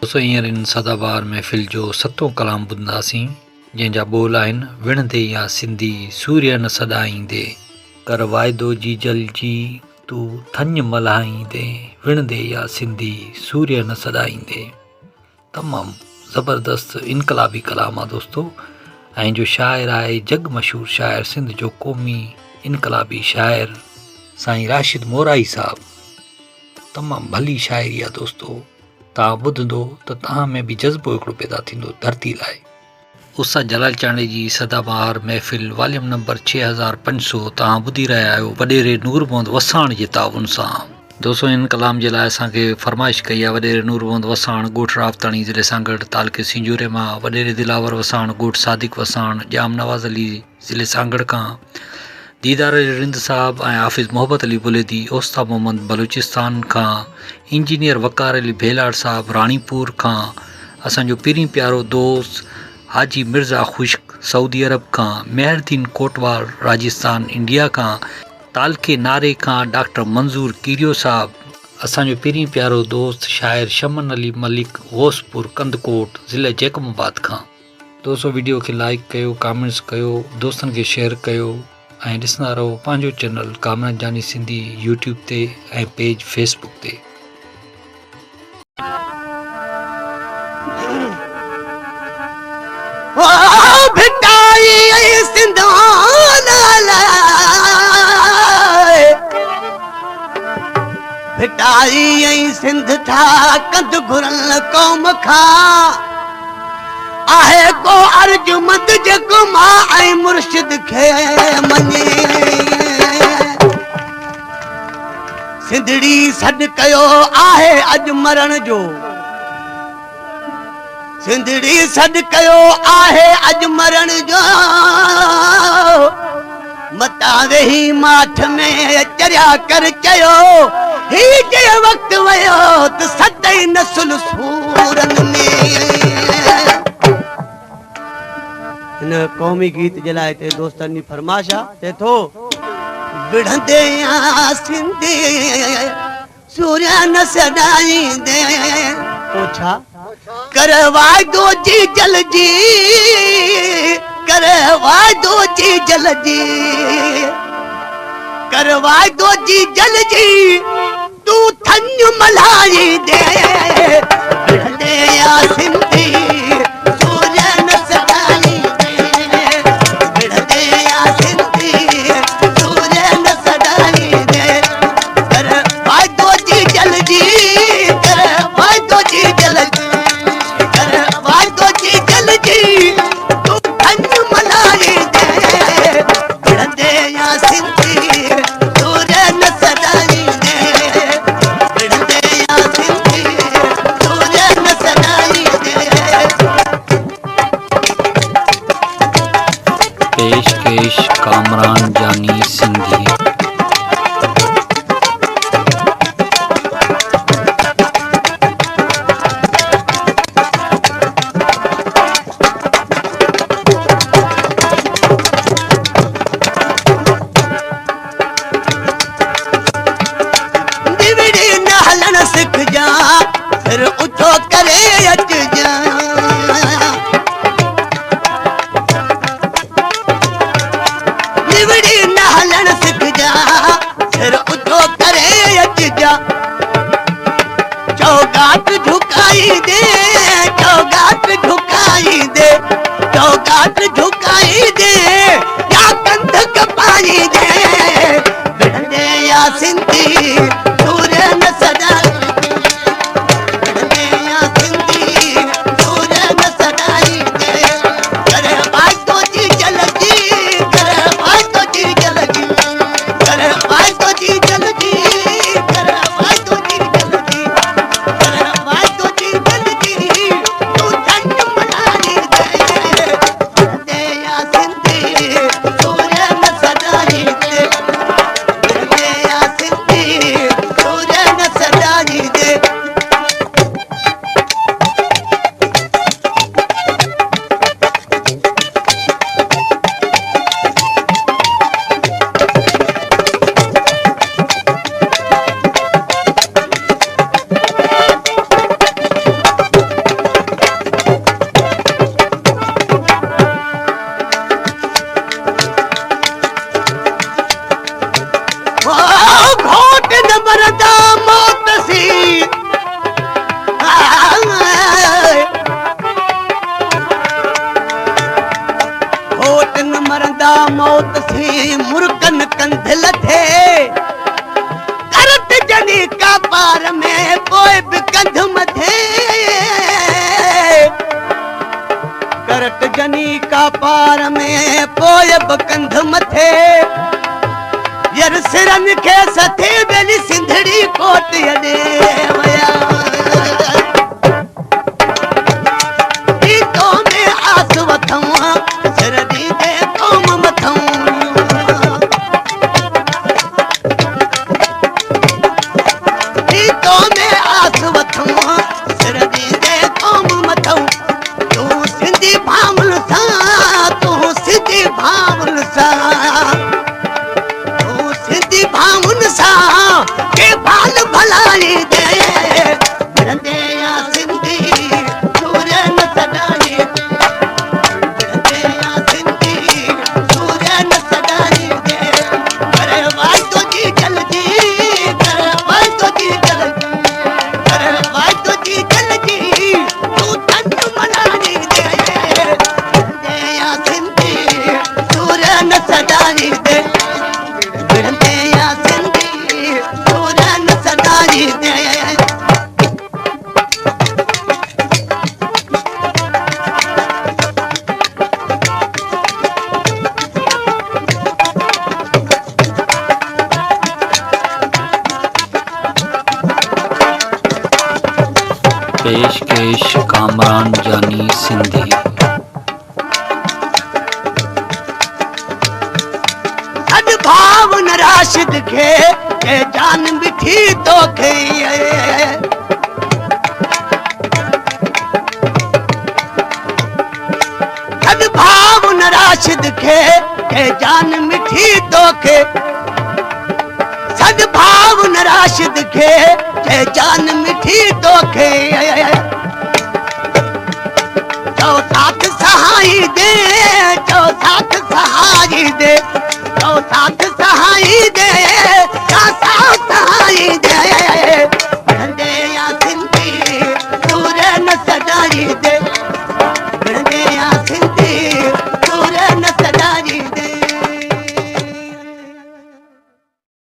दोस्तों हींअर इन सदाबहार महफ़िल जो सतों कलाम ॿुधंदासीं जंहिंजा ॿोल आहिनि विढ़ंदे या सिंधी सूर्य न सॾाईंदे कर वाइदो जी जलजी तूं थञ मल्हाईंदे विढ़ंदे या सिंधी सूर्य न सॾाईंदे। तमामु ज़बरदस्त इनकलाबी कलाम आहे दोस्तों। ऐं जो शाइर आहे जग मशहूर शाइर सिंध जो क़ौमी इनकलाबी शाइर साईं राशिद मोराई साहब। तमामु भली शाइरी आहे दोस्तों। तव्हां ॿुधंदो त तव्हां में बि जज़्बो हिकिड़ो पैदा थींदो धरती लाइ। उषा जलाल चांडे जी सदाबहार महफ़िल वॉल्यूम नंबर 6500 तव्हां ॿुधी रहिया आहियो वॾेरे नूर मोहम्मद वसाण जे ताउन सां। दोस्तों इन कलाम जे लाइ असांखे फरमाइश कई आहे वॾेरे नूर मोहम्मद वसाण ॻोठ रावताणी ज़िले सांगड़ तालुके सिंजूरे मां, वॾेरे दिलावर वसाण ॻोठ सादिक वसाण जाम नवाज़ अली ज़िले सांगड़ खां, दीदार रिंद साहब ऐं हाफ़िज़ मोहब्बत अली बुलेदी ओस्ता मोहम्मद बलूचिस्तान खां, इंजीनियर वकार अली भेलाड़ साहब राणीपुर खां, असांजो पहिरीं प्यारो दोस्त हाजी मिर्ज़ा ख़ुश्क सऊदी अरब खां, मेहरदीन कोटवाल राजस्थान इंडिया खां, तालके नारे खां डॉक्टर मंज़ूर कीरियो साहब, असांजो पहिरीं प्यारो दोस्त शाइर शमन अली मलिक गौसपुर कंदकोट ज़िले जैकमाबाद खां। दोस्तों वीडियो खे लाइक कयो, कमेंट्स कयो, दोस्तनि खे शेयर कयो ऐं ॾिसंदा रहो पंहिंजो चैनल कामरान जानी सिंधी यूट्यूब ते ऐं पेज फेसबुक ते। भिटाई सिंध था कंद घुरल कौम खां आहे को अर्जुमंद जेको मां ऐं मुर्शिद खे मञे। सिंधड़ी सॾु कयो आहे अॼु मरण जो, सिंधड़ी सॾु कयो आहे अॼु मरण जो, मता वेही माठ में चरिया कर चयो ही जे वक़्तु वयो त सदई नसुल सूरन में। इन क़ौमी गीत जे लाइ ते दोस्तनि जी फरमाइश आहे ते थो विढ़ंदे या सिंधी सूर्य न सॾाईंदे पोछा कर वाइदो जी जलजी, कर वाइदो जी जलजी, कर वाइदो जी जलजी तूं थञ मल्हाईंदे विढ़ंदे या सिंधी सूर्य न सॾाईंदे, विढ़ंदे या सिंधी सूर्य न सॾाईंदे, कर वाइदो जी जलजी, कर वाइदो जी जलजी, कर वाइदो जी जलजी तूं थञ मल्हाईंदे विढ़ंदे या सिंधी सूर्य न सॾाईंदे, विढ़ंदे या सिंधी सूर्य न सॾाईंदे। पेशकेश कामरान जानी सिंधी। दिवड़ी न हलण सिख जा फिर उठो करे अच जा, दिवड़ी न हलण सिख जा फिर उठो करे अच जा, चौगाट झुकाई दे, चौगाट झुकाई दे, चौगाट झुकाई दे या कंध कपाई दे विढ़ंदे या सिंधी सूर्य न सॾाईंदे, विढ़ंदे या सिंधी सूर्य न सॾाईंदे, कर वाइदो जी जलजी, कर वाइदो जी जलजी, कर वाइदो जी जलजी, कर वाइदो जी जलजी, कर वाइदो जी जलजी तूं थञ मल्हाईंदे विढ़ंदे या सिंधी सूर्य न सॾाईंदे, विढ़ंदे या सिंधी तसी मुर्कन कंध लथे करत जनी का पार में पोए भी कंध मथे करट जनी का पार में पोए भी कंध मथे यर सिरन के सथे बेली सिंधड़ी कोट यदे वया ई तो में आस वथवा सरदी दे कौम मथवा ई तो में आस वथवा सरदी दे कौम मथवा तू सिंधी भामल सा तू सिंधी भामल सा भामुन सा के बाल भलाई दे बरंदे या सिंधी सूर्य न सदाई बरंदे या सिंधी सूर्य न सदाई दे करे वाई तो जी जल्दी करे वाई तो जी जल्दी करे वाई तो जी जल्दी तू तन मनानी दे बरंदे या सिंधी सूर्य न सदाई दे बरंदे पेशकेश कामरान जानी सिंधी। सद्भाव न राशिद के जान मिठी तो खे सद्भाव न राशिद के जान मिठी तो खे सद्भाव न राशिद के जान मिठी तो खे चौ साथ सहाई दे चौ साथ सहाई दे चौ साथ सहाई